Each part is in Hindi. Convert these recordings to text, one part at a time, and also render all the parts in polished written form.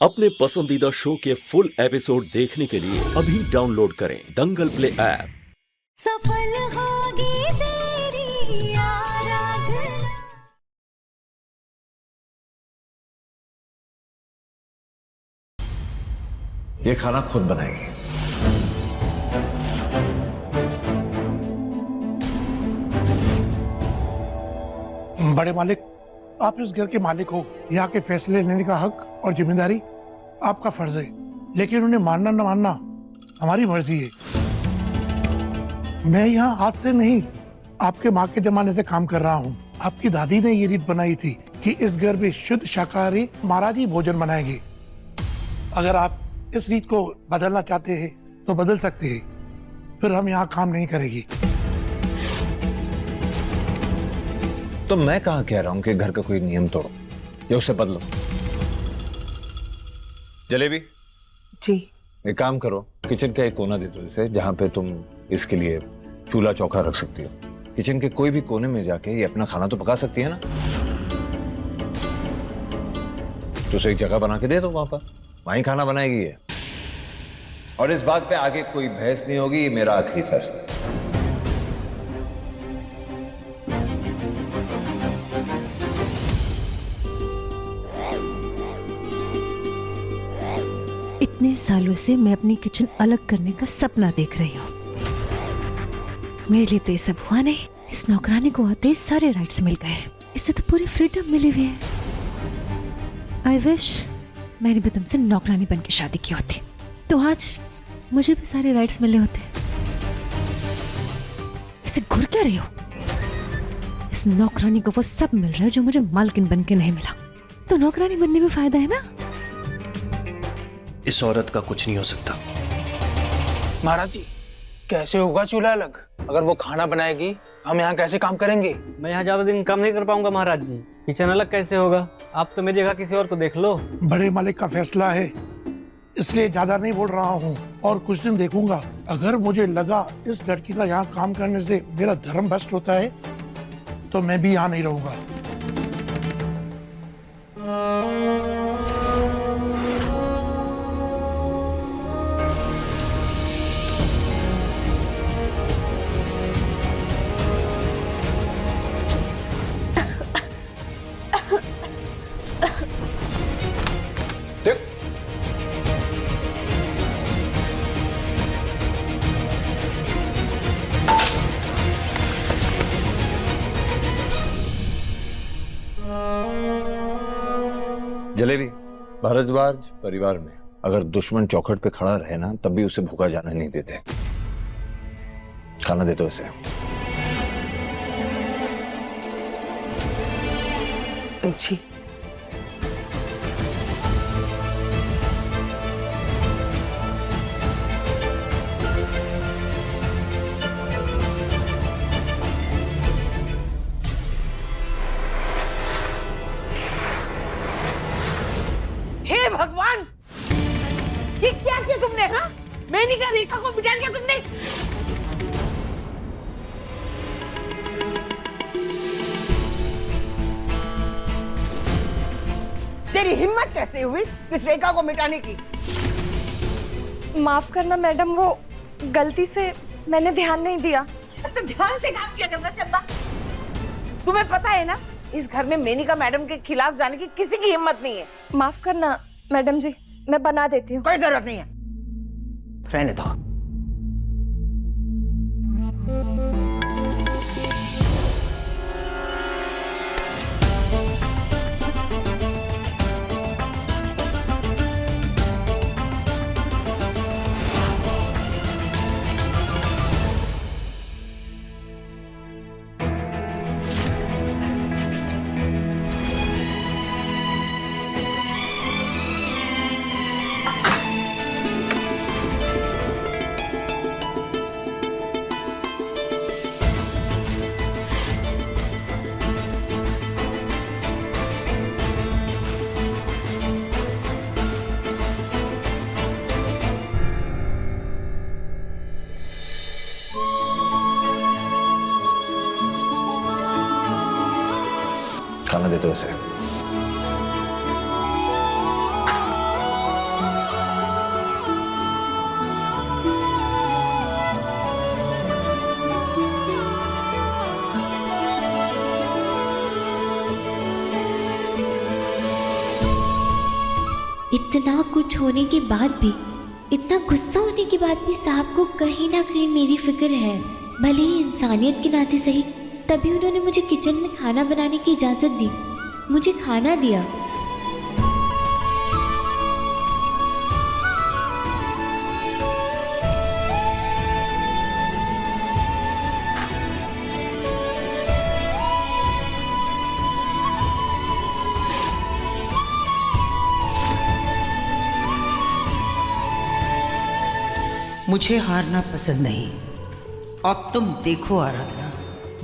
अपने पसंदीदा शो के फुल एपिसोड देखने के लिए अभी डाउनलोड करें दंगल प्ले ऐप। सफल होगी तेरी आराधना। ये खाना खुद बनाएगी। बड़े मालिक, आप इस घर के मालिक हो। यहाँ के फैसले लेने का हक और जिम्मेदारी आपका फर्ज है, लेकिन उन्हें मानना न मानना हमारी मर्जी है। मैं यहाँ आज से नहीं, आपके माँ के जमाने से काम कर रहा हूँ। आपकी दादी ने ये रीत बनाई थी कि इस घर में शुद्ध शाकाहारी महाराजी भोजन बनाएंगे। अगर आप इस रीत को बदलना चाहते हैं तो बदल सकते हैं, फिर हम यहाँ काम नहीं करेगी। तो मैं कहाँ कह रहा हूं कि घर का कोई नियम तोड़ो या उसे बदलो। जलेबी जी। एक काम करो, किचन का एक कोना दे दो इसे, जहां पे तुम इसके लिए चूल्हा चौका रख सकती हो। किचन के कोई भी कोने में जाके ये अपना खाना तो पका सकती है ना। तो उसे एक जगह बना के दे दो, वहीं खाना बनाएगी ये। और इस बात पे आगे कोई बहस नहीं होगी, ये मेरा आखिरी फैसला है। इतने सालों से मैं अपनी किचन अलग करने का सपना देख रही हूँ। मेरे लिए तो ये सब हुआ नहीं। इस नौकरानी को आते ही सारे राइट्स मिल गए। इससे तो पूरी फ्रीडम मिली हुई है। आई विश मैंने भी तुमसे नौकरानी बन के शादी की होती, तो आज मुझे भी सारे राइट्स मिले होते। इसे घुर क्या रही हो? इस नौकरानी को वो सब मिल रहा है जो मुझे मालकिन बन के नहीं मिला। तो नौकरानी बनने में फायदा है ना। इस औरत का कुछ नहीं हो सकता। महाराज जी, कैसे होगा चूल्हा अलग? अगर वो खाना बनाएगी, हम यहाँ कैसे काम करेंगे? मैं यहाँ ज्यादा दिन काम नहीं कर पाऊंगा महाराज जी। किचन अलग कैसे होगा? आप तो मेरी जगह किसी और को देख लो। बड़े मालिक का फैसला है, इसलिए ज्यादा नहीं बोल रहा हूँ और कुछ दिन देखूंगा। अगर मुझे लगा इस लड़की का यहाँ काम करने से मेरा धर्म भ्रष्ट होता है तो मैं भी यहाँ नहीं रहूंगा। जलेबी, भारद्वाज परिवार में अगर दुश्मन चौखट पे खड़ा रहे ना, तब भी उसे भूखा जाने नहीं देते। खाना दे दो इसे। जी। हे भगवान, ये क्या किया तुमने? हाँ, मेनिका रेखा को मिटा दिया तुमने। तेरी हिम्मत कैसे हुई इस रेखा को मिटाने की? माफ करना मैडम, वो गलती से मैंने ध्यान नहीं दिया। तो ध्यान से काम किया करना चंदा। तुम्हें पता है ना, इस घर में मेनिका मैडम के खिलाफ जाने की किसी की हिम्मत नहीं है। माफ करना मैडम जी, मैं बना देती हूँ। कोई जरूरत नहीं है, रहने दो। खाना दे दो इसे। इतना कुछ होने के बाद भी, इतना गुस्सा होने के बाद भी साहब को कहीं ना कहीं मेरी फिक्र है। भले ही इंसानियत के नाते सही, तभी उन्होंने मुझे किचन में खाना बनाने की इजाज़त दी, मुझे खाना दिया। मुझे हारना पसंद नहीं। अब तुम देखो आराधना,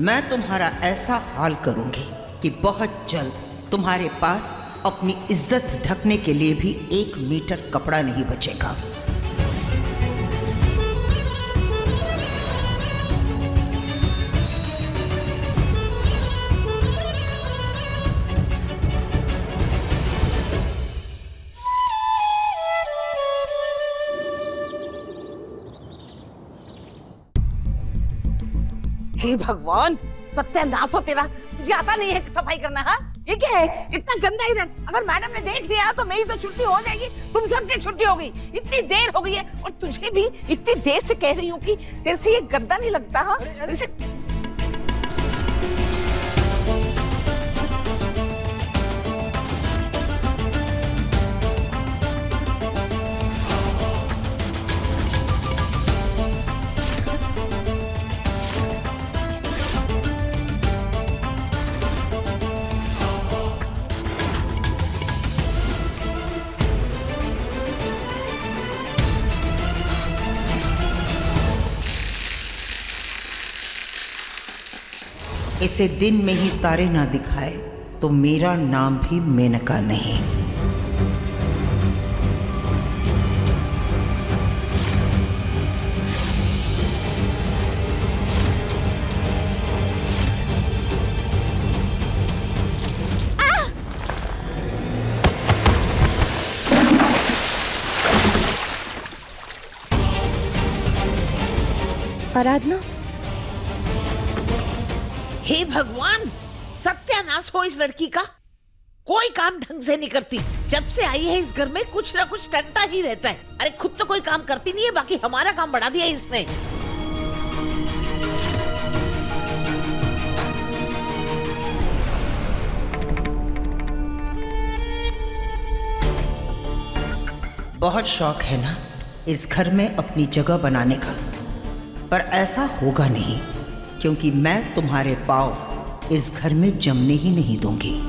मैं तुम्हारा ऐसा हाल करूंगी कि बहुत जल्द तुम्हारे पास अपनी इज्जत ढकने के लिए भी 1 मीटर कपड़ा नहीं बचेगा। हे भगवान, सत्यानाश हो तेरा। तुझे आता नहीं है सफाई करना? हाँ, ये क्या है? इतना गंदा इधर। अगर मैडम ने देख लिया तो मेरी तो छुट्टी हो जाएगी, तुम सबकी छुट्टी होगी। इतनी देर हो गई है और तुझे भी इतनी देर से कह रही हूँ कि तेरे से ये गंदा नहीं लगता। हाँ, इसे दिन में ही तारे ना दिखाए तो मेरा नाम भी मेनका नहीं। आराधना, हे भगवान, सत्यानाश हो इस लड़की का। कोई काम ढंग से नहीं करती। जब से आई है इस घर में कुछ ना कुछ टंटा ही रहता है। अरे खुद तो कोई काम करती नहीं है, बाकी हमारा काम बढ़ा दिया इसने। बहुत शौक है ना इस घर में अपनी जगह बनाने का, पर ऐसा होगा नहीं, क्योंकि मैं तुम्हारे पाँव इस घर में जमने ही नहीं दूंगी।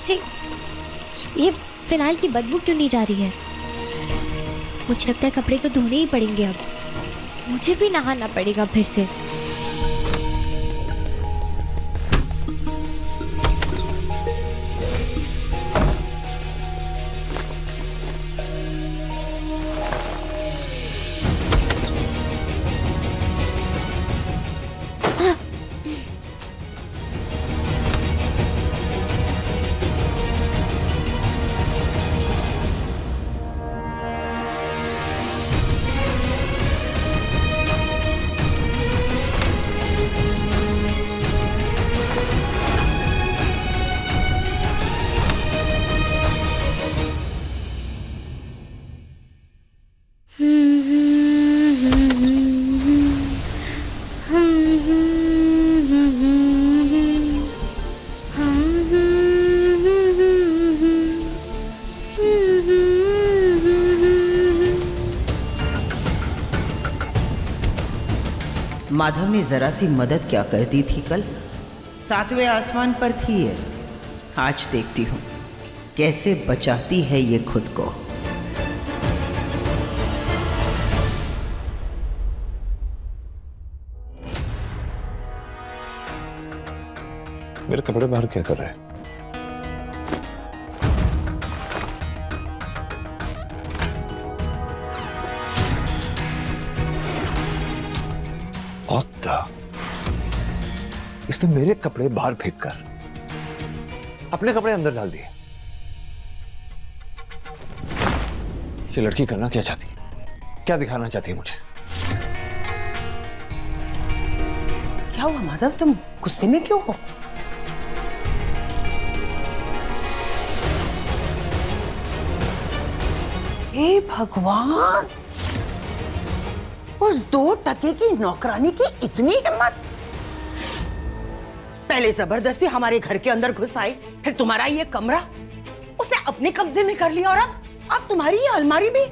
जी, ये फिनाइल की बदबू क्यों नहीं जा रही है? मुझे लगता है कपड़े तो धोने ही पड़ेंगे अब। मुझे भी नहाना पड़ेगा फिर से। माधव ने जरा सी मदद क्या कर दी थी कल? 7वें आसमान पर थी ये। आज देखती हूँ कैसे बचाती है ये खुद को। मेरे कपड़े बाहर क्या कर रहे हैं? What the? इसने मेरे कपड़े बाहर फेंक कर अपने कपड़े अंदर डाल दिए। ये लड़की करना क्या चाहती है? क्या दिखाना चाहती है मुझे? क्या हुआ माधव, तुम गुस्से में क्यों हो? हे भगवान, उस 2 टके की नौकरानी की इतनी हिम्मत! पहले जबरदस्ती हमारे घर के अंदर घुस आई, फिर तुम्हारा ये कमरा उसने अपने कब्जे में कर लिया, और अब तुम्हारी ये अलमारी भी।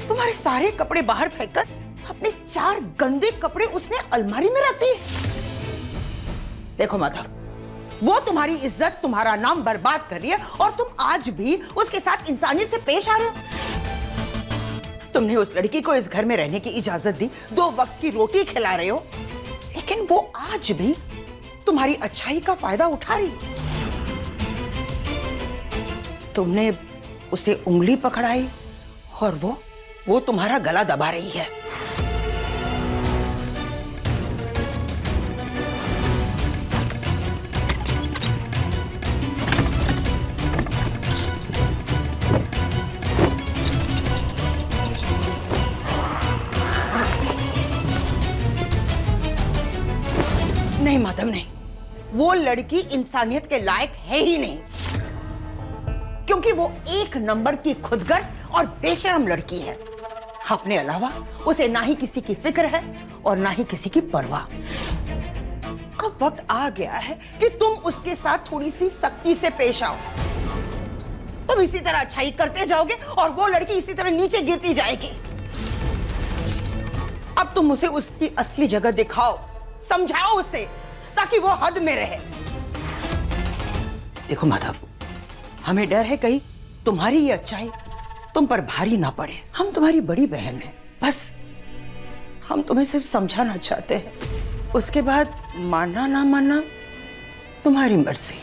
तुम्हारे सारे कपड़े बाहर फेंककर अपने 4 गंदे कपड़े उसने अलमारी में रख दिए। देखो माधव, वो तुम्हारी इज्जत, तुम्हारा नाम बर्बाद कर रही है, और तुम आज भी उसके साथ इंसानियत से पेश आ रहे हो। तुमने उस लड़की को इस घर में रहने की इजाजत दी, 2 वक्त की रोटी खिला रहे हो, लेकिन वो आज भी तुम्हारी अच्छाई का फायदा उठा रही। तुमने उसे उंगली पकड़ाई और वो तुम्हारा गला दबा रही है। नहीं माधव, नहीं, वो लड़की इंसानियत के लायक है ही नहीं, क्योंकि वो 1 नंबर की खुदगर्ज और बेशर्म लड़की है। अपने अलावा उसे ना ही किसी की फिक्र है और ना ही किसी की परवाह। अब वक्त आ गया है कि तुम उसके साथ थोड़ी सी सख्ती से पेश आओ। तुम इसी तरह अच्छाई करते जाओगे और वो लड़की इसी तरह नीचे गिरती जाएगी। अब तुम उसे उसकी असली जगह दिखाओ, समझाओ उसे, ताकि वो हद में रहे। देखो माधव, हमें डर है कहीं तुम्हारी ये अच्छाई तुम पर भारी ना पड़े। हम तुम्हारी बड़ी बहन हैं, बस हम तुम्हें सिर्फ समझाना चाहते हैं। उसके बाद मानना ना मानना तुम्हारी मर्जी।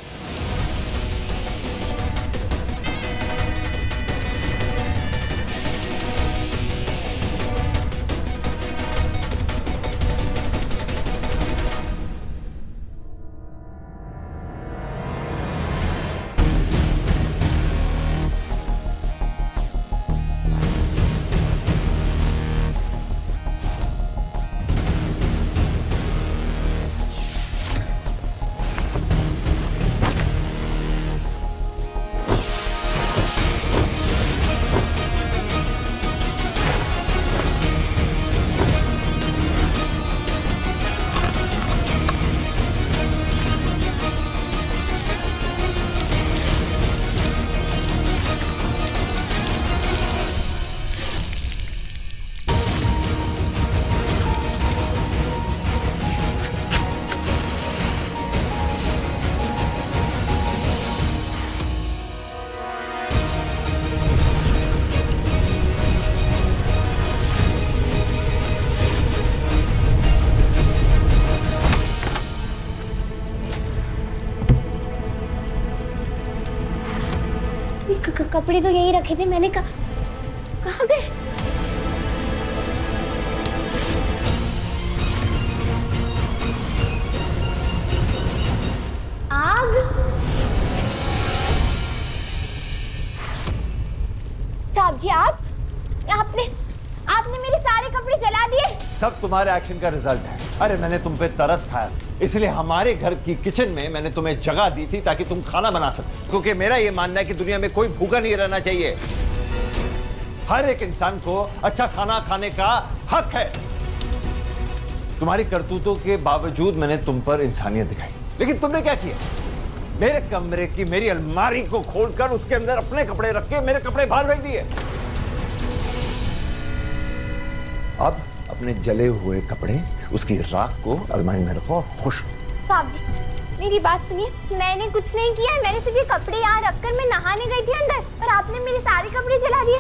कपड़े तो यही रखे थे, मैंने कहाँ गए? आग! साहब जी, आपने मेरे सारे कपड़े जला दिए। सब तुम्हारे एक्शन का रिजल्ट है। अरे मैंने तुम पे तरस खाया, इसलिए हमारे घर की किचन में मैंने तुम्हें जगह दी थी ताकि तुम खाना बना सको, क्योंकि मेरा ये मानना है कि दुनिया में कोई भूखा नहीं रहना चाहिए। हर एक इंसान को अच्छा खाना खाने का हक है। तुम्हारी करतूतों के बावजूद मैंने तुम पर इंसानियत दिखाई, लेकिन तुमने क्या किया? मेरे कमरे की मेरी अलमारी को खोलकर उसके अंदर अपने कपड़े रख के मेरे कपड़े बाहर फेंक दिए। अब अपने जले हुए कपड़े उसकी राख को अलमारी में रखो और खुश। साहब जी, मेरी बात सुनिए, मैंने कुछ नहीं किया है। मैंने सिर्फ ये कपड़े यहाँ रखकर मैं नहाने गई थी अंदर, और आपने मेरे सारे कपड़े जला दिए।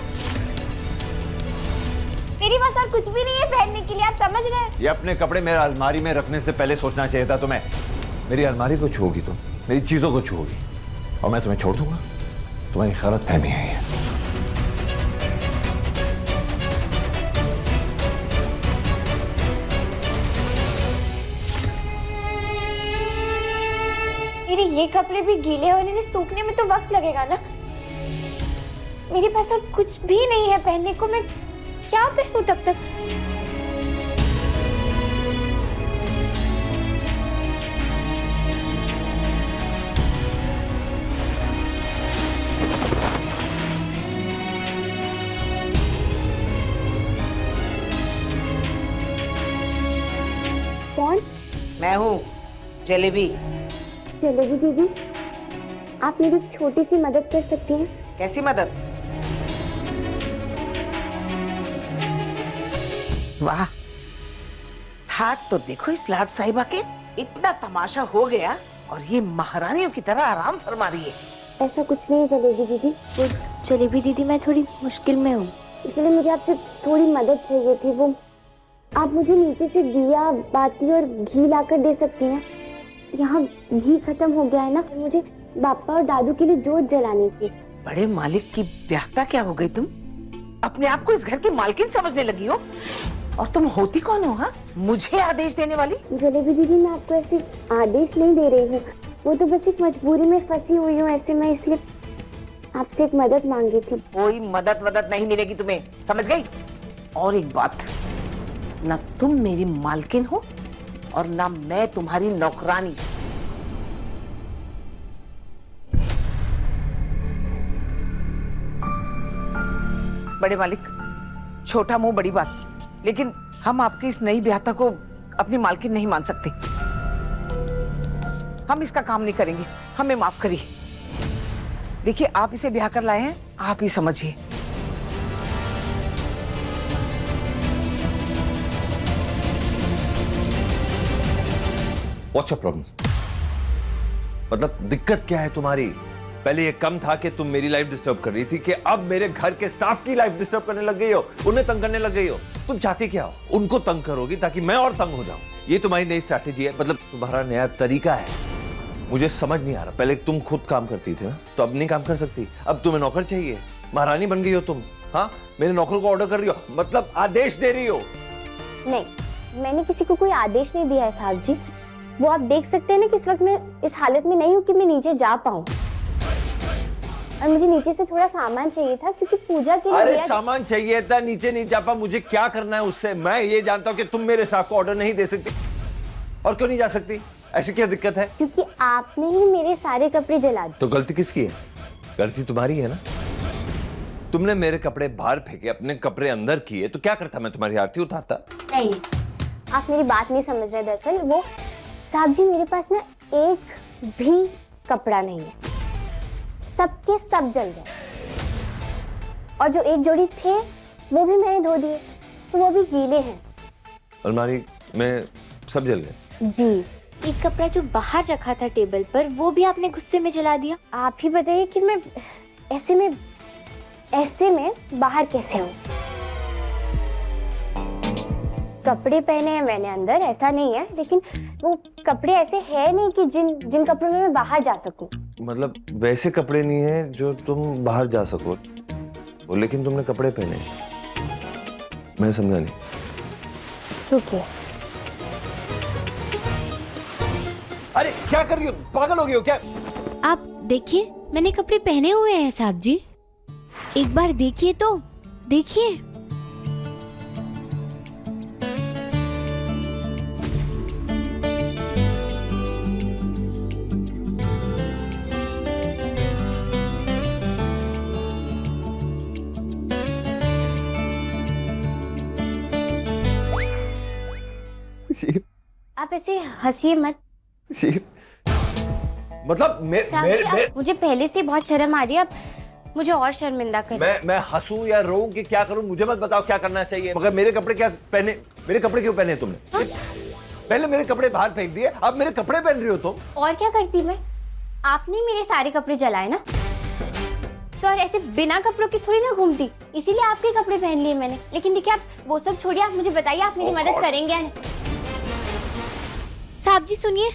मेरे पास और कुछ भी नहीं है पहनने के लिए, आप समझ रहे हैं? ये अपने कपड़े मेरे अलमारी में रखने से पहले सोचना चाहिए था तुम्हें। मेरी अलमारी को छूओगी तुम, मेरी चीजों को छूओगी, और मैं तुम्हें छोड़ दूंगा? तुम्हारी गलतफहमी है ये। ये कपड़े भी गीले और इन्हें सूखने में तो वक्त लगेगा ना। मेरे पास और कुछ भी नहीं है पहनने को, मैं क्या पहनूं तब तक। कौन? मैं हूँ जलेबी। जलेबी दीदी, आप मेरी छोटी सी मदद कर सकती हैं? कैसी मदद? वाह, हाथ तो देखो इस लाड साहिबा के, इतना तमाशा हो गया और ये महारानियों की तरह आराम फरमा रही है। ऐसा कुछ नहीं है जलेबी दीदी। जलेबी दीदी, मैं थोड़ी मुश्किल में हूँ, इसलिए मुझे आपसे थोड़ी मदद चाहिए थी। वो आप मुझे नीचे से दिया, बाती और घी लाकर दे सकती हैं? यहाँ घी खत्म हो गया है ना, मुझे पापा और दादू के लिए जोत जलानी थी। बड़े मालिक की ब्याहता क्या हो गई तुम? अपने आप को इस घर की मालकिन समझने लगी हो? और तुम होती कौन हो? हाँ, मुझे आदेश देने वाली? जलेबी दीदी, मैं आपको ऐसे आदेश नहीं दे रही हूँ, वो तो बस एक मजबूरी में फंसी हुई हूँ ऐसे, मैं इसलिए आपसे एक मदद मांगी थी। कोई मदद नहीं मिलेगी तुम्हें, समझ गई? और एक बात, ना तुम मेरी मालकिन हो और ना मैं तुम्हारी नौकरानी। बड़े मालिक, छोटा मुंह बड़ी बात, लेकिन हम आपकी इस नई ब्याहता को अपनी मालकिन नहीं मान सकते। हम इसका काम नहीं करेंगे, हमें माफ करिए। देखिए, आप इसे ब्याह कर लाए हैं, आप ही समझिए। What's your problem? मतलब दिक्कत क्या है तुम्हारी? पहले ये कम था कि तुम मेरी लाइफ डिस्टर्ब कर रही थी, कि अब मेरे घर के स्टाफ की लाइफ डिस्टर्ब करने लग गई हो, उन्हें तंग करने लग गई हो। तुम चाहती क्या हो? उनको तंग करोगी ताकि मैं और तंग हो जाऊं। ये तुम्हारी नई स्ट्रैटेजी है, मतलब तुम्हारा नया तरीका है। मुझे समझ नहीं आ रहा। पहले तुम खुद काम करती थी ना, तो अब नहीं काम कर सकती? अब तुम्हें नौकर चाहिए? महारानी बन गई हो तुम? हाँ, मेरे नौकर को ऑर्डर कर रही हो, मतलब आदेश दे रही हो? नहीं, मैंने किसी को कोई आदेश नहीं दिया है साहब जी। वो आप देख सकते हैं ना कि इस वक्त मैं इस हालत में नहीं हूँ कि मैं नीचे जा पाऊँ, और मुझे नीचे से थोड़ा सामान चाहिए था क्योंकि पूजा के लिए। अरे सामान चाहिए था, नीचे नहीं जा पा, मुझे क्या करना है उससे? मैं ये जानता हूँ कि तुम मेरे साथ को ऑर्डर नहीं दे सकती। और क्यों नहीं जा सकती? ऐसी क्या दिक्कत है? क्योंकि आपने ही मेरे सारे कपड़े जला दिए। तो गलती किसकी है? गलती तुम्हारी है ना। तुमने मेरे कपड़े बाहर फेंके, अपने कपड़े अंदर किए, तो क्या करता? मैं तुम्हारी आरती उतारता? नहीं, आप मेरी बात नहीं समझ रहे। दरअसल वो साहब जी, मेरे पास ना एक भी कपड़ा नहीं है, सबके सब जल गए, और जो एक जोड़ी थे वो भी मैंने धो दिए, तो वो भी गीले हैं। अलमारी में सब जल गए? जी। एक कपड़ा जो बाहर रखा था टेबल पर, वो भी आपने गुस्से में जला दिया। आप ही बताइए कि मैं ऐसे में बाहर कैसे हूँ? कपड़े पहने हैं मैंने अंदर, ऐसा नहीं है, लेकिन वो कपड़े ऐसे है नहीं कि जिन कपड़ों में मैं बाहर जा सकूं। मतलब वैसे कपड़े नहीं है जो तुम बाहर जा सको, लेकिन तुमने कपड़े पहने। मैं समझा नहीं। रुकिए। अरे क्या कर रही हो? पागल हो गई हो क्या? आप देखिए, मैंने कपड़े पहने हुए हैं साहब जी, एक बार देखिए तो देखिए। आप ऐसे हंसिए मत। मतलब मुझे पहले से बहुत शर्म आ रही है, आप मुझे और शर्मिंदा करें। मैं हंसूं या रोऊं कि क्या करूं? मुझे मत बताओ क्या करना चाहिए। मगर मेरे कपड़े क्या पहने? मेरे कपड़े क्यों पहने तुमने? हाँ? पहले मेरे कपड़े बाहर फेंक दिए, अब मेरे कपड़े पहन रही हो तुम। और क्या करती मैं? आपने मेरे सारे कपड़े जलाए ना, तो और ऐसे बिना कपड़ों की थोड़ी ना घूमती, इसीलिए आपके कपड़े पहन लिए मैंने। लेकिन देखिए, आप वो सब छोड़िए, आप मुझे बताइए, आप मेरी मदद करेंगे या नहीं? साहब जी सुनिए।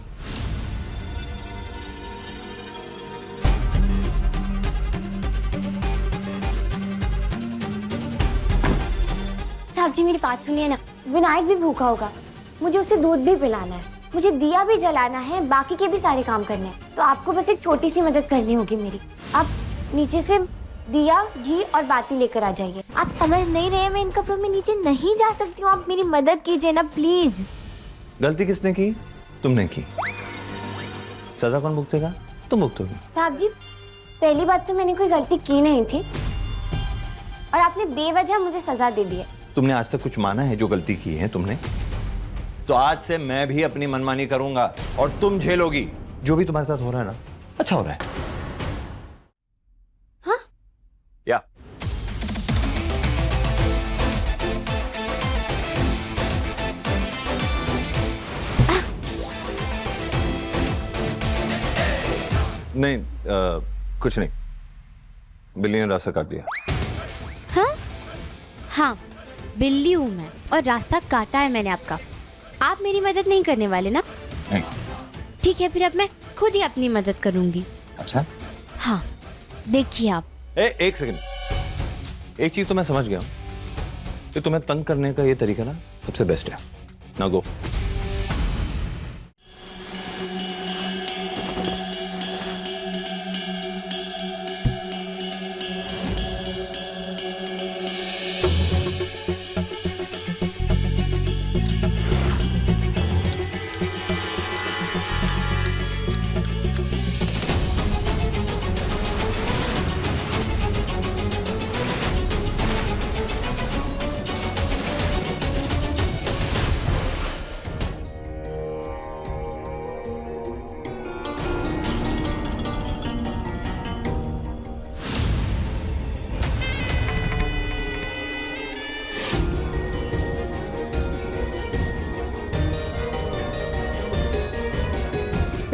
साहब जी मेरी बात सुनिए ना, विनायक भी भूखा होगा, मुझे उसे दूध भी पिलाना है, मुझे दिया भी जलाना है, बाकी के भी सारे काम करने हैं। तो आपको बस एक छोटी सी मदद करनी होगी मेरी। आप नीचे से दिया, घी और बाती लेकर आ जाइए। आप समझ नहीं रहे, मैं इन कपड़ों में नीचे नहीं जा सकती हूँ, आप मेरी मदद कीजिए ना प्लीज। गलती किसने की? तुमने की। सजा कौन भुगतेगा? तुम भुगतोगे। साहब जी, पहली बात तो मैंने कोई गलती की नहीं थी और आपने बेवजह मुझे सजा दे दी है। तुमने आज तक कुछ माना है जो गलती की है तुमने? तो आज से मैं भी अपनी मनमानी करूंगा और तुम झेलोगी। जो भी तुम्हारे साथ हो रहा है ना, अच्छा हो रहा है। हाँ? या नहीं, कुछ नहीं। बिल्ली ने रास्ता काट दिया। हाँ? हाँ, बिल्ली हूँ मैं और रास्ता काटा है मैंने आपका। आप मेरी मदद नहीं करने वाले ना? नहीं। ठीक है, फिर अब मैं खुद ही अपनी मदद करूंगी। अच्छा? हाँ, देखिए आप। एक सेकंड। एक चीज तो मैं समझ गया हूं कि तुम्हें तंग करने का ये तरीका ना सबसे बेस्ट है। ना गो।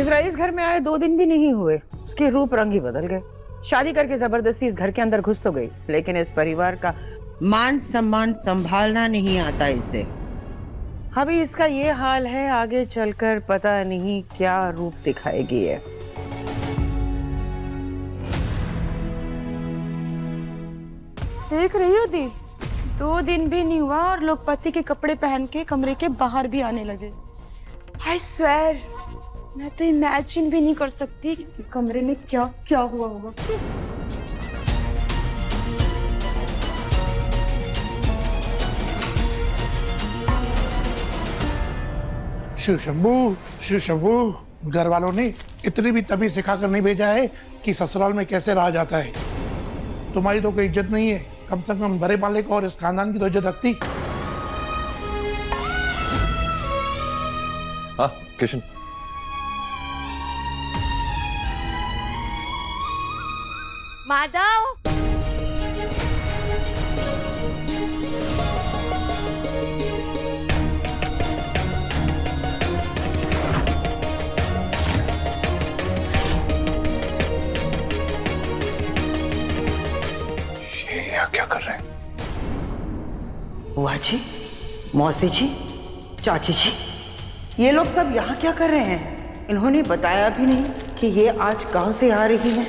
इस रईस घर में आए 2 दिन भी नहीं हुए, उसके रूप रंग ही बदल गए। शादी करके जबरदस्ती इस घर के अंदर घुस तो गई, लेकिन इस परिवार का मान सम्मान संभालना नहीं आता इसे। अभी इसका ये हाल है, आगे चलकर पता नहीं क्या रूप दिखाएगी ये। देख रही हो दी, 2 दिन भी नहीं हुआ और लोग पति के कपड़े पहन के कमरे के बाहर भी आने लगे। आई स्वेयर, मैं तो इमेजिन भी नहीं कर सकती कि कमरे में क्या क्या हुआ होगा। शिव शंभू, घर वालों ने इतनी भी तमीज सिखाकर नहीं भेजा है कि ससुराल में कैसे रहा जाता है। तुम्हारी तो कोई इज्जत नहीं है, कम से कम बड़े मालिक और इस खानदान की तो इज्जत रखती। हाँ किशन, माधव, क्या कर रहे हैं? बुआ जी, मौसी जी, चाची जी, ये लोग सब यहाँ क्या कर रहे हैं? इन्होंने बताया भी नहीं कि ये आज गांव से आ रही हैं।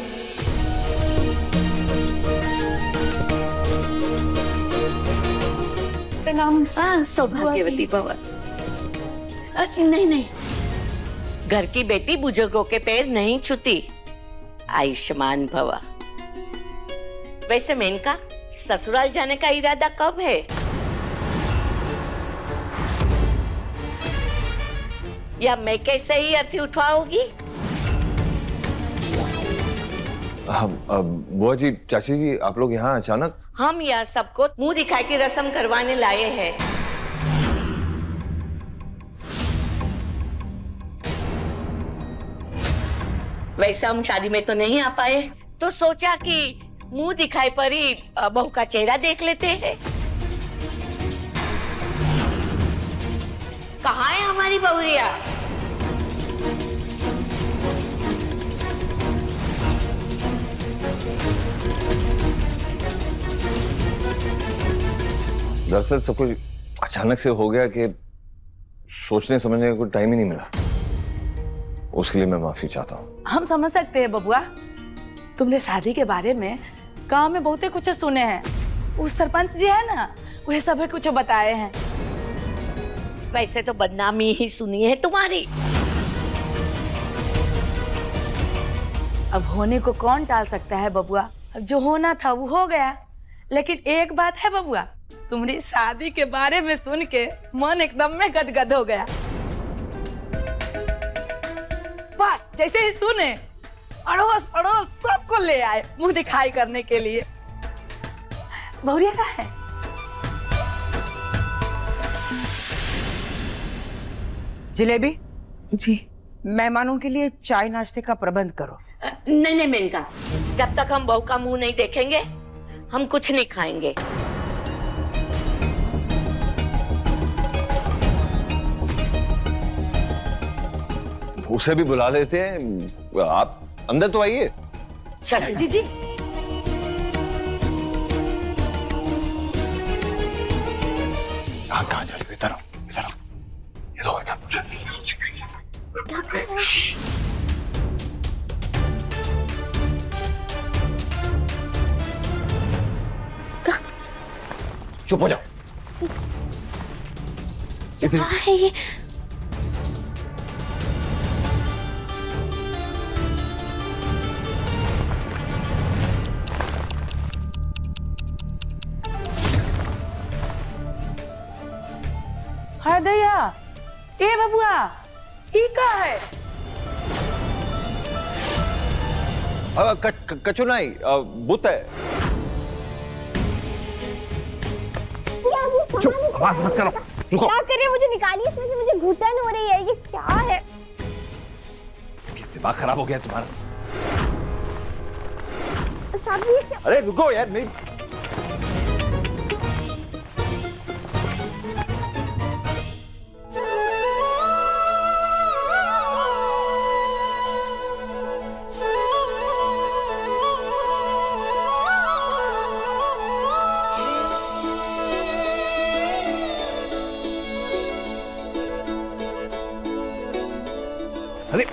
प्रणाम। सौभाग्यवती भव। नहीं, घर की बेटी बुजुर्गों के पैर नहीं छूती। आयुष्मान भव। वैसे मेनका, ससुराल जाने का इरादा कब है? या मैं कैसे ही अर्थी उठवाओगी? बुआ जी, चाची जी, आप लोग यहाँ अचानक? हम यहाँ सबको मुंह दिखाई की रस्म करवाने लाए हैं। वैसे हम शादी में तो नहीं आ पाए, तो सोचा कि मुंह दिखाई पर ही बहू का चेहरा देख लेते हैं। कहाँ है हमारी बहुरिया? दरअसल सब कुछ अचानक से हो गया कि सोचने समझने का कोई टाइम ही नहीं मिला। उसके लिए मैं माफी चाहता हूँ। हम समझ सकते हैं बबुआ, तुमने शादी के बारे में गांव में बहुते कुछ सुने हैं। उस सरपंच जी है ना, वह सब कुछ बताए हैं। वैसे तो बदनामी ही सुनी है तुम्हारी। अब होने को कौन टाल सकता है बबुआ। अब जो होना था वो हो गया। लेकिन एक बात है बबुआ, तुम्हारी शादी के बारे में सुन के मन एकदम में गदगद हो गया। बस जैसे ही सुने अड़ोस पड़ोस सबको ले आए मुंह दिखाई करने के लिए। बहुरिया कहाँ है? जिलेबी जी मेहमानों के लिए चाय नाश्ते का प्रबंध करो। नहीं नहीं मेनका, जब तक हम बहू का मुंह नहीं देखेंगे हम कुछ नहीं खाएंगे। उसे भी बुला लेते हैं, आप अंदर तो आइए। चल जी जी। कहाँ जा रही हो? इधर आओ, इधर आओ। इधर। चुप हो जाओ। क्या है ये? हाय दैया, ए बबुआ, ई का है? कचू नहीं, बुत है। चुप, आवाज मत करो। रुको। क्या कर रहे हैं? मुझे निकालिए इसमें से, मुझे घुटन हो रही है। ये क्या है? दिमाग खराब हो गया तुम्हारा। साहब अरे रुको यार, नहीं। अरे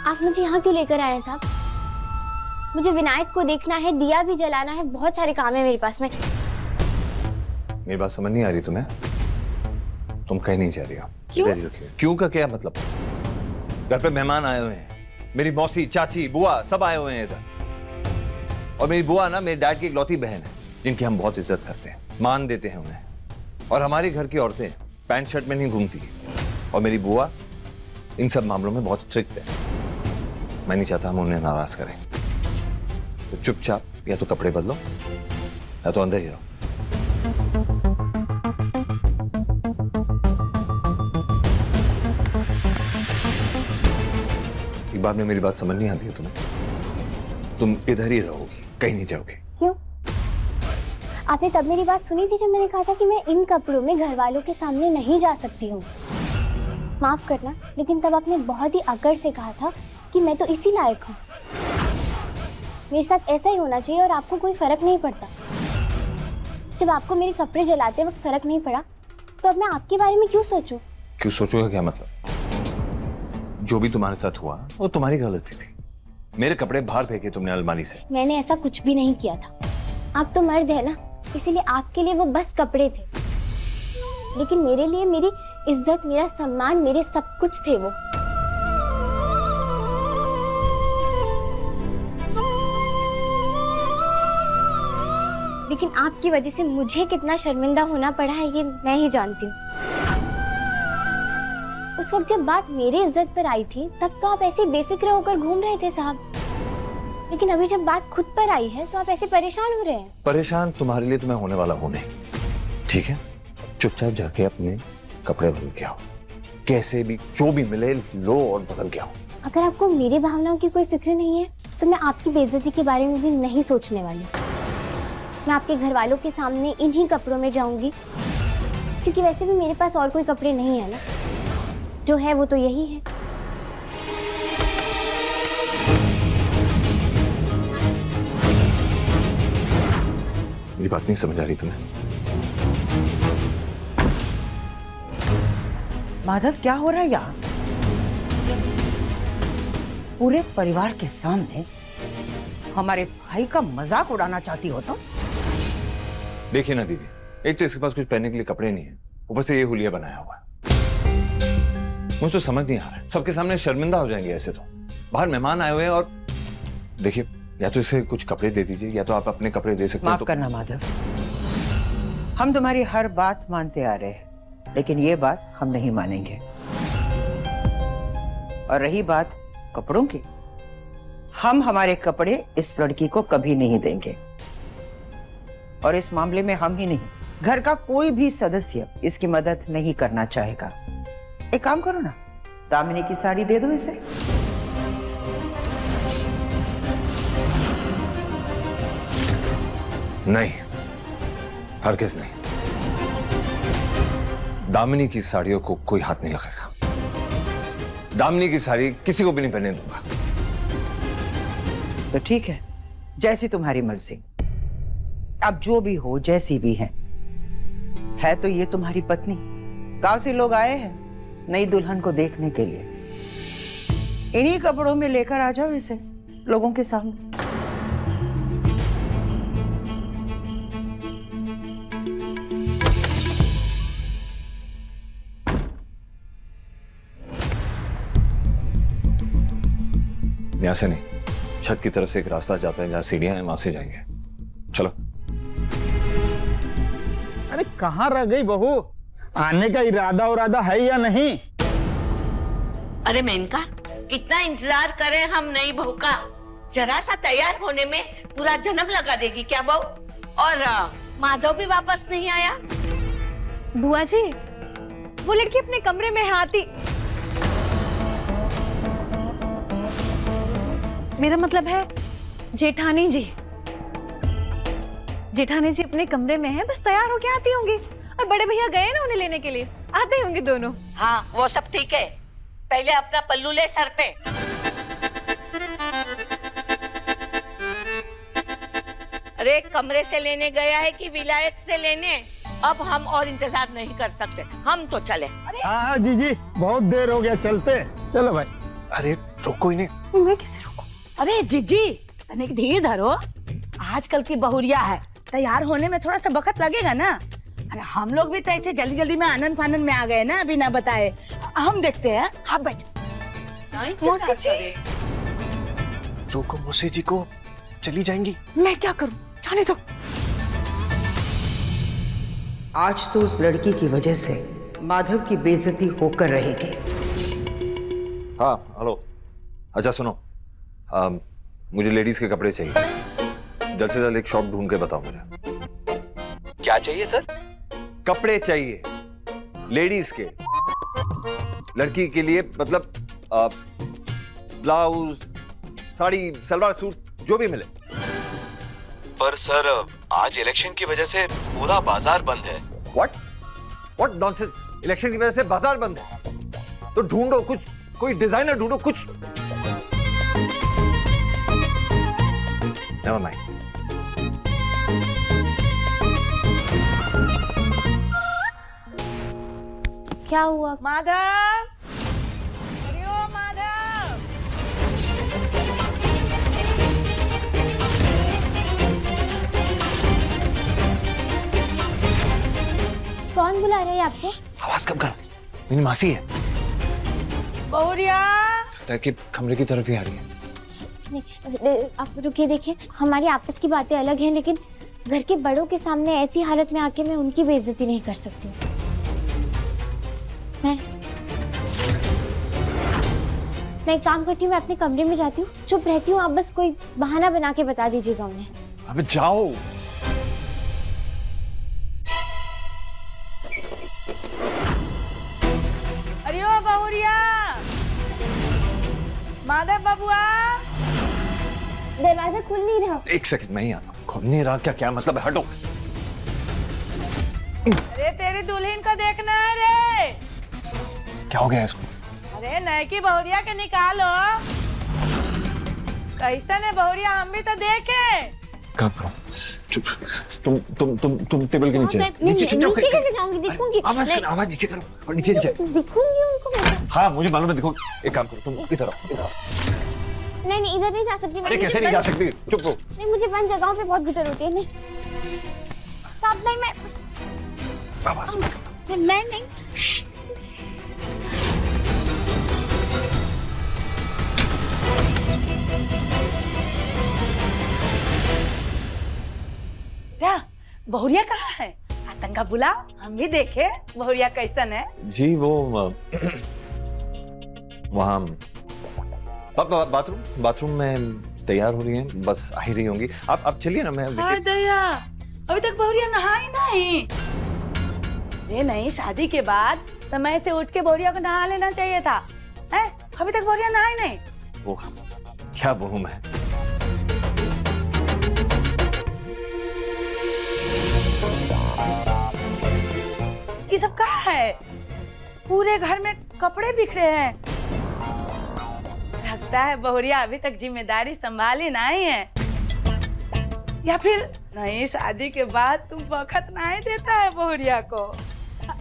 आप मुझे यहाँ क्यों लेकर आए हैं साहब? मुझे विनायक को देखना है, दिया भी जलाना है, बहुत सारे काम है मेरे पास में। मेरी बात समझ नहीं आ रही तुम्हें? तुम कहीं नहीं जा रही हो। क्यों? इधर ही रखिए। क्यों का क्या मतलब? घर पे मेहमान आए हुए हैं, मेरी मौसी, चाची, बुआ सब आए हुए हैं इधर। और मेरी बुआ ना मेरे डैड की इकलौती बहन है, जिनकी हम बहुत इज्जत करते हैं, मान देते हैं उन्हें। और हमारे घर की औरतें पैंट शर्ट में नहीं घूमती, और मेरी बुआ इन सब मामलों में बहुत स्ट्रिक्ट है। मैं नहीं चाहता हम उन्हें नाराज करें, तो चुपचाप या तो कपड़े बदलो या तो अंदर ही रहो। एक बार में मेरी बात समझ नहीं आती है तुम्हें? तुम इधर ही रहोगी, कहीं नहीं जाओगे। क्यों? आपने तब मेरी बात सुनी थी जब मैंने कहा था कि मैं इन कपड़ों में घर वालों के सामने नहीं जा सकती हूँ। माफ करना, लेकिन तब आपने बहुत ही अकड़ से कहा था कि मैं तो इसी लायक हूँ। मेरे साथ ऐसा ही होना चाहिए और आपको कोई फर्क नहीं पड़ता। जब आपको मेरे कपड़े जलाते वक्त फर्क नहीं पड़ा, तो अब मैं आपके बारे में क्यों सोचूं? क्यों सोचोगे क्या मतलब? जो भी तुम्हारे साथ हुआ वो तुम्हारी गलती थी। मेरे कपड़े बाहर फेंके तुमने अलमारी से। मैंने ऐसा कुछ भी नहीं किया था। आप तो मर्द है ना, इसीलिए आपके लिए वो बस कपड़े थे, लेकिन मेरे लिए मेरी इज्जत, मेरा सम्मान, मेरे सब कुछ थे वो। लेकिन आपकी वजह से मुझे कितना शर्मिंदा होना पड़ा है ये मैं ही जानती हूँ। उस वक्त जब बात मेरी इज्जत पर आई थी तब तो आप ऐसे बेफिक्र होकर घूम रहे थे साहब, लेकिन अभी जब बात खुद पर आई है तो आप ऐसे परेशान हो रहे हैं। परेशान तुम्हारे लिए तो मैं होने वाला हूं नहीं, ठीक है? चुपचाप जाके अपने कपड़े बदल के आओ, कैसे भी जो भी मिले लो और बदल के आओ। अगर आपको मेरी भावनाओं की कोई फिक्र नहीं है तो मैं आपकी बेइज्जती के बारे में भी नहीं सोचने वाली। मैं आपके घर वालों के सामने इन्हीं कपड़ों में जाऊंगी, क्योंकि वैसे भी मेरे पास और कोई कपड़े नहीं है ना, जो है वो तो यही है। मेरी बात नहीं समझ आ रही तुम्हें? माधव, क्या हो रहा है यहाँ? पूरे परिवार के सामने हमारे भाई का मजाक उड़ाना चाहती हो तुम? देखिए ना दीदी, एक तो इसके पास कुछ पहनने के लिए कपड़े नहीं है, ऊपर से ये हुलिया बनाया हुआ है। मुझे तो समझ नहीं आ रहा है, सबके सामने शर्मिंदा हो जाएंगे ऐसे तो। बाहर मेहमान आए हुए हैं और देखिए, या तो इसे कुछ कपड़े दे दीजिए या तो आप अपने कपड़े दे सकते हैं। माफ करना माधव, हम तुम्हारी हर बात मानते आ रहे हैं, लेकिन ये बात हम नहीं मानेंगे। और रही बात कपड़ों की, हम हमारे कपड़े इस लड़की को कभी नहीं देंगे। और इस मामले में हम ही नहीं, घर का कोई भी सदस्य इसकी मदद नहीं करना चाहेगा। एक काम करो ना, दामिनी की साड़ी दे दो इसे। नहीं, हरगिज़ नहीं। दामिनी की साड़ियों को कोई हाथ नहीं लगाएगा। दामिनी की साड़ी किसी को भी नहीं पहनने दूंगा। तो ठीक है, जैसी तुम्हारी मर्जी। अब जो भी हो, जैसी भी है तो ये तुम्हारी पत्नी। गांव से लोग आए हैं नई दुल्हन को देखने के लिए। इन्हीं कपड़ों में लेकर आ जाओ इसे लोगों के सामने। यहां से नहीं, छत की तरफ से एक रास्ता जाता है, जहां सीढ़ियां हैं वहां से जाएंगे। चलो। अरे कहाँ रह गई बहू? आने का इरादा है या नहीं? अरे मेनका, कितना इंतजार करें हम नई बहू का? जरा सा तैयार होने में पूरा जन्म लगा देगी क्या बहू? और माधव भी वापस नहीं आया। बुआ जी, वो लड़की अपने कमरे में है आती। मेरा मतलब है जेठानी जी। जेठानी जी अपने कमरे में हैं, बस तैयार होके आती होंगी। और बड़े भैया गए ना उन्हें लेने के लिए, आते ही होंगे दोनों। हाँ, वो सब ठीक है, पहले अपना पल्लू ले सर पे। अरे कमरे से लेने गया है कि विलायत से लेने? अब हम और इंतजार नहीं कर सकते, हम तो चले। हाँ जीजी, बहुत देर हो गया, चलते। चलो भाई। अरे रोको इन्हें। मैं किसे रोकूं? अरे जीजी, तनिक धीरे धरो। आजकल की बहुरिया है, तैयार होने में थोड़ा सा वक्त लगेगा ना। अरे हम लोग भी तो ऐसे जल्दी जल्दी में आनंद फानंद में आ गए ना, बिना बताए। हम देखते हैं। आप बैठ। मौसी जी, रोको मौसी जी को, चली जाएंगी। मैं क्या करूं? जाने दो। आज तो उस लड़की की वजह से माधव की बेइज्जती होकर रहेगी। हाँ हेलो, अच्छा सुनो, मुझे लेडीज के कपड़े चाहिए। जल्द से जल्द एक शॉप ढूंढ के बताओ मुझे। क्या चाहिए सर? कपड़े चाहिए लेडीज के, लड़की के लिए, मतलब ब्लाउज, साड़ी, सलवार सूट, जो भी मिले। पर सर, आज इलेक्शन की वजह से पूरा बाजार बंद है। What nonsense? इलेक्शन की वजह से बाजार बंद है? तो ढूंढो कुछ, कोई डिजाइनर ढूंढो कुछ। Never mind. क्या हुआ? माधव, अरे ओ माधव। कौन बुला रहा है आपको? आवाज कम करो, मेरी मासी है। बहुरिया, ताकि कमरे की तरफ ही आ रही है। आप रुकिए, देखिए हमारी आपस की बातें अलग हैं, लेकिन घर के बड़ों के सामने ऐसी हालत में आके मैं उनकी बेइज्जती नहीं कर सकती हूँ। मैं एक काम करती हूँ, मैं अपने कमरे में जाती हूँ, चुप रहती हूँ। आप बस कोई बहाना बना के बता दीजिएगा उन्हें। अबे जाओ। अरे ओ बहुरिया, महादेव बबुआ, दरवाजा खुल नहीं रहा। एक सेकंड, मैं ही आता हूँ। खुल नहीं रहा क्या? क्या मतलब है? हटो। अरे तेरी दुल्हन को देखना है रे। क्या हो गया इसको? अरे नए की बहुरिया के निकालो। कैसन है बहुरिया, हम भी तो देखे। काम करो, चुप। तुम टेबल के नीचे नीचे कैसे जाऊंगी? दिखूंगी। आवाज नीचे करो और नीचे दिखूंगी उनको। हाँ मुझे मालूम है, देखो। एक काम करो, तुम इधर आओ। नहीं, इधर नहीं जा सकती। अरे कैसे नहीं जा सकती? चुप रहो। नहीं, मुझे बंद जगहों पे बहुत गुजर होती है। नहीं साहब, नहीं मैं नहीं। क्या बहुरिया कहाँ है? आतंका बुलाओ, हम भी देखे बहुरिया कैसन है। जी वो वहाँ बाथरूम में तैयार हो रही हैं, बस आ ही रही होंगी। आप चलिए ना, मैं दया, अभी तक बहुरिया नहाई नहीं। ये नहीं, शादी के बाद समय से उठ के बहुरिया को नहा लेना चाहिए था। हैं? अभी तक बहुरिया नहाई नहीं। वो क्या बहू मैं। ये सब कहाँ है? पूरे घर में कपड़े बिखरे हैं। लगता है बहुरिया अभी तक जिम्मेदारी संभाली नहीं है, या फिर नहीं शादी के बाद तुम वक्त नहीं देता है बहुरिया को।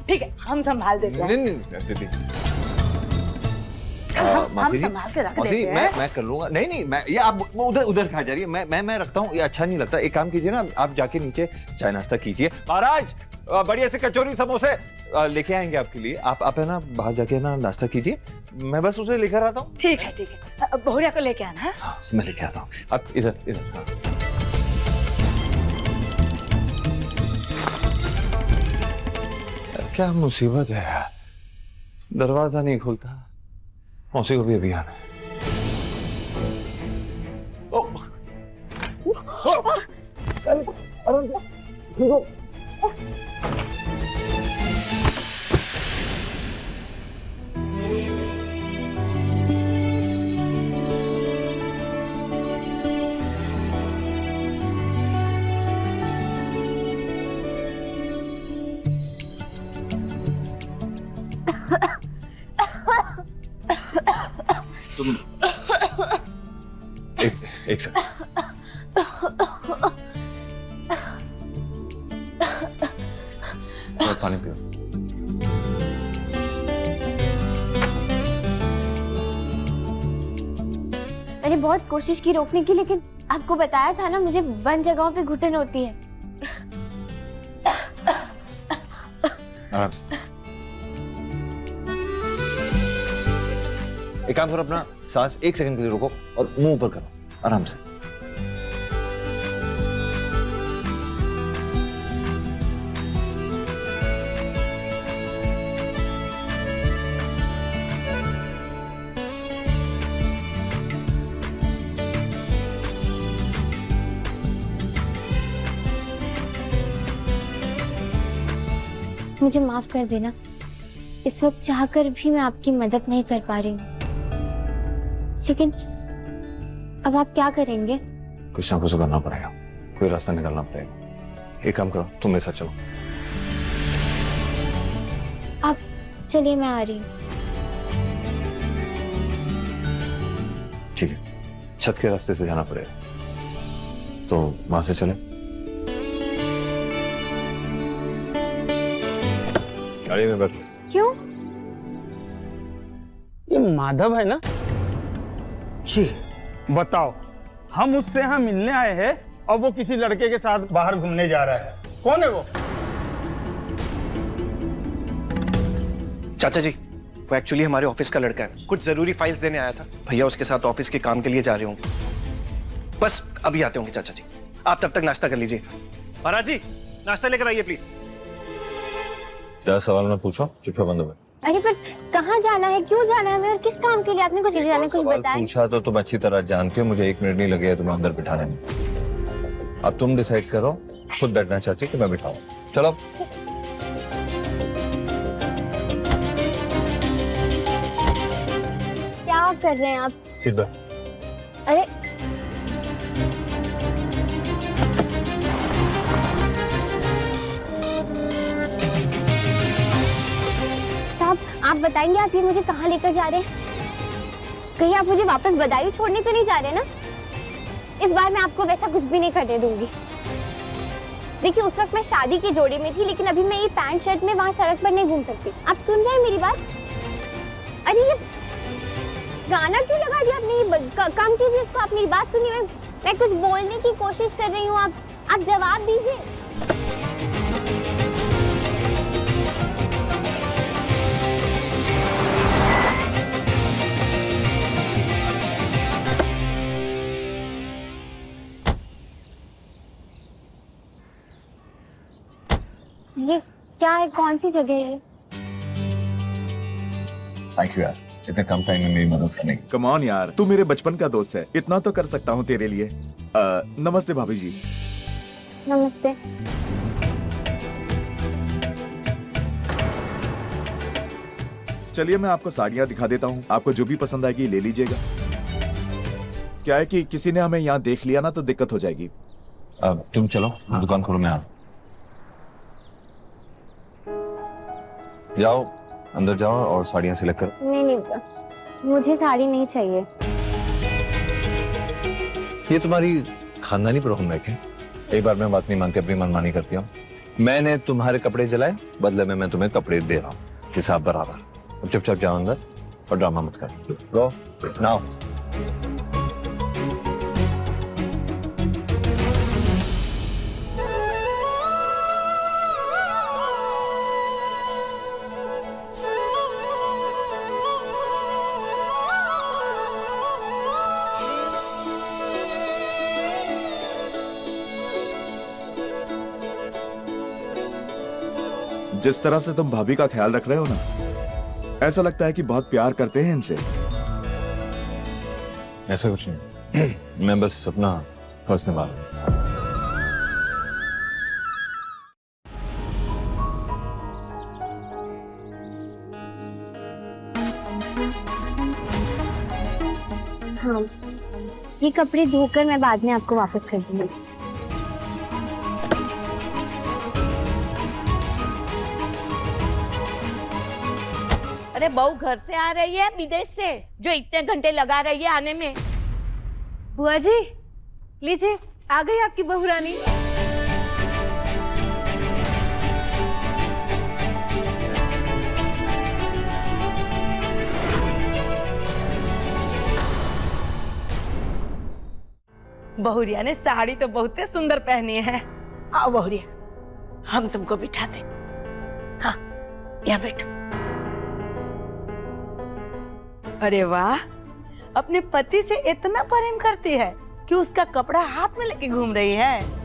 ठीक है, हम संभाल देते हैं। नहीं दीदी, हम संभाल के रख देते हैं। मैं कर लूंगा। नहीं, मैं ये आप उधर खा जा रही है। मैं रखता हूँ, ये अच्छा नहीं लगता। एक काम कीजिए ना, आप जाके नीचे चाय नाश्ता कीजिए। महाराज बढ़िया से कचौरी समोसे लेके आएंगे आपके लिए। आप है ना बाहर जाके ना नाश्ता कीजिए, मैं बस उसे लेकर आता हूँ। ठीक है। बहुरिया को लेके आना है। हाँ, मैं लेके आता हूँ। आप इधर। हाँ। क्या मुसीबत है यार, दरवाजा नहीं खुलता। मौसी को भी अभी आना है। तुम एक सेकंड। पानी पियो। मैंने बहुत कोशिश की रोकने की, लेकिन आपको बताया था ना, मुझे बंद जगहों पे घुटन होती है। एक काम करो, अपना सांस 1 सेकंड के लिए रोको और मुंह ऊपर करो, आराम से। मुझे माफ कर देना, इस वक्त चाहकर भी मैं आपकी मदद नहीं कर पा रही हूँ। लेकिन अब आप क्या करेंगे? कुछ ना कुछ करना पड़ेगा, कोई रास्ता निकालना पड़ेगा। एक काम करो, तुम मेरे साथ चलो। आप चलिए, मैं आ रही हूँ। ठीक है, छत के रास्ते से जाना पड़ेगा, तो वहां से चले। गाड़ी में बैठो। क्यों? ये माधव है ना जी? बताओ, हम उससे यहाँ मिलने आए हैं और वो किसी लड़के के साथ बाहर घूमने जा रहा है। कौन है वो? चाचा जी, वो एक्चुअली हमारे ऑफिस का लड़का है। कुछ जरूरी फाइल्स देने आया था। भैया उसके साथ ऑफिस के काम के लिए जा रहे होंगे। बस अभी आते होंगे चाचा जी। आप तब तक नाश्ता कर लीजिए। महाराज जी, नाश्ता लेकर आइए प्लीज। क्या सवाल मैं पूछा? चुपचाप बंद हो। अरे पर कहाँ जाना है, क्यों जाना है, और किस काम के लिए? आपने कुछ जाने कुछ बताया? पूछा तो तुम अच्छी तरह जानती हो, मुझे 1 मिनट नहीं लगेगा तुम्हें अंदर बिठाने में। अब तुम डिसाइड करो, खुद बैठना चाहती कि मैं बिठाऊं? चलो। क्या कर रहे हैं आप? सीट बैठ। अरे साहब, आप बताएंगे आप ये मुझे कहाँ लेकर जा रहे हैं? कहीं आप मुझे वापस बदायूं छोड़ने तो नहीं जा रहे ना? इस बार मैं आपको वैसा कुछ भी नहीं करने दूंगी। देखिए, उस वक्त मैं शादी की जोड़ी में थी, लेकिन अभी मैं ये पैंट शर्ट में वहाँ सड़क पर नहीं घूम सकती। आप सुन रहे हैं मेरी बात? अरे ये गाना क्यों लगा दिया आपने? ये कम कीजिए इसको। आप मेरी बात सुनिए, मैं कुछ बोलने की कोशिश कर रही हूँ। आप जवाब दीजिए। ये क्या है? कौन सी जगह है? थैंक यू यार, इतने कम टाइम में मेरी मदद करने की। कम ऑन यार, तू मेरे बचपन का दोस्त है, इतना तो कर सकता हूँ तेरे लिए। नमस्ते भाभी जी। नमस्ते। चलिए मैं आपको साड़ियाँ दिखा देता हूँ, आपको जो भी पसंद आएगी ले लीजिएगा। क्या है कि किसी ने हमें यहाँ देख लिया ना तो दिक्कत हो जाएगी। अब तुम चलो, दुकान खोलो, मैं आता। जाओ अंदर जाओ और साड़ियाँ सिलेक्ट करो। नहीं, मुझे साड़ी नहीं चाहिए। ये तुम्हारी खानदानी प्रॉब्लम है क्या? एक बार मैं बात नहीं मानती, अपनी मनमानी करती हूँ। मैंने तुम्हारे कपड़े जलाए, बदले में मैं तुम्हें कपड़े दे रहा हूँ, हिसाब बराबर। अब चुपचाप जाओ अंदर और ड्रामा मत कर। Go now. जिस तरह से तुम भाभी का ख्याल रख रहे हो ना, ऐसा लगता है कि बहुत प्यार करते हैं इनसे। ऐसा कुछ नहीं, मैं बस अपना फर्ज निभा रहा हूं। हाँ, ये कपड़े धोकर मैं बाद में आपको वापस कर दूंगी। अरे बहू घर से आ रही है विदेश से, जो इतने घंटे लगा रही है आने में। बुआ जी लीजिए, आ गई आपकी बहू रानी। बहुरिया ने साड़ी तो बहुत सुंदर पहनी है। आओ बहुरिया, हम तुमको बिठाते। हाँ, यहाँ बैठो। अरे वाह, अपने पति से इतना प्रेम करती है कि उसका कपड़ा हाथ में लेके घूम रही है।